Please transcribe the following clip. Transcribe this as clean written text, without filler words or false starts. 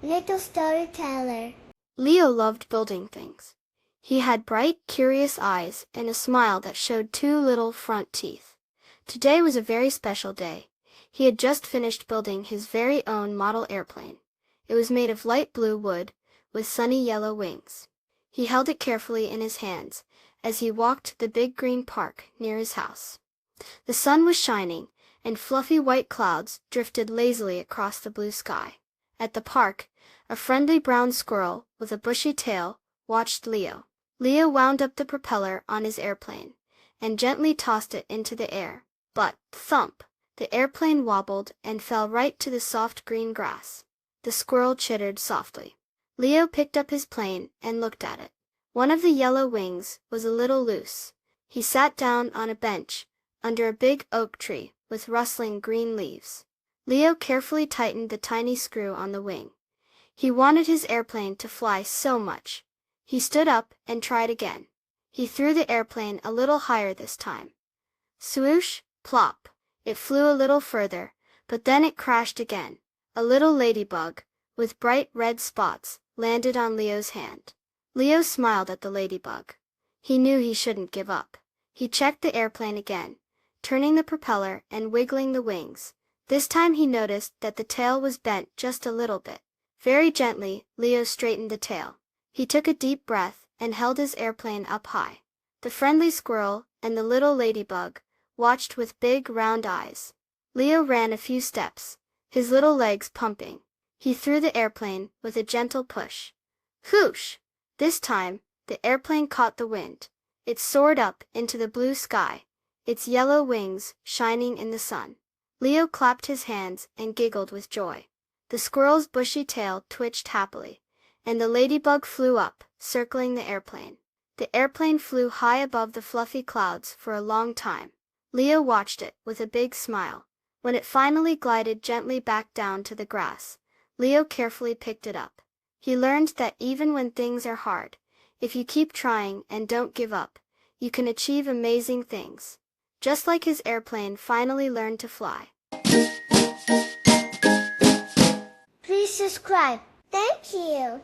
Little storyteller. Leo loved building things. He had bright, curious eyes and a smile that showed two little front teeth. Today was a very special day. He had just finished building his very own model airplane. It was made of light blue wood, with sunny yellow wings. He held it carefully in his hands as he walked the big green park near his house. The sun was shining, and fluffy white clouds drifted lazily across the blue sky. At the park, a friendly brown squirrel with a bushy tail watched Leo. Leo wound up the propeller on his airplane and gently tossed it into the air. But, thump, the airplane wobbled and fell right to the soft green grass. The squirrel chittered softly. Leo picked up his plane and looked at it. One of the yellow wings was a little loose. He sat down on a bench under a big oak tree with rustling green leaves. Leo carefully tightened the tiny screw on the wing. He wanted his airplane to fly so much. He stood up and tried again. He threw the airplane a little higher this time. Swoosh, plop. It flew a little further, but then it crashed again. A little ladybug, with bright red spots, landed on Leo's hand. Leo smiled at the ladybug. He knew he shouldn't give up. He checked the airplane again, turning the propeller and wiggling the wings. This time he noticed that the tail was bent just a little bit. Very gently, Leo straightened the tail. He took a deep breath and held his airplane up high. The friendly squirrel and the little ladybug watched with big round eyes. Leo ran a few steps, his little legs pumping. He threw the airplane with a gentle push. Whoosh! This time, the airplane caught the wind. It soared up into the blue sky, its yellow wings shining in the sun. Leo clapped his hands and giggled with joy. The squirrel's bushy tail twitched happily, and the ladybug flew up, circling the airplane. The airplane flew high above the fluffy clouds for a long time. Leo watched it with a big smile. When it finally glided gently back down to the grass, Leo carefully picked it up. He learned that even when things are hard, if you keep trying and don't give up, you can achieve amazing things. Just like his airplane finally learned to fly. Please subscribe. Thank you.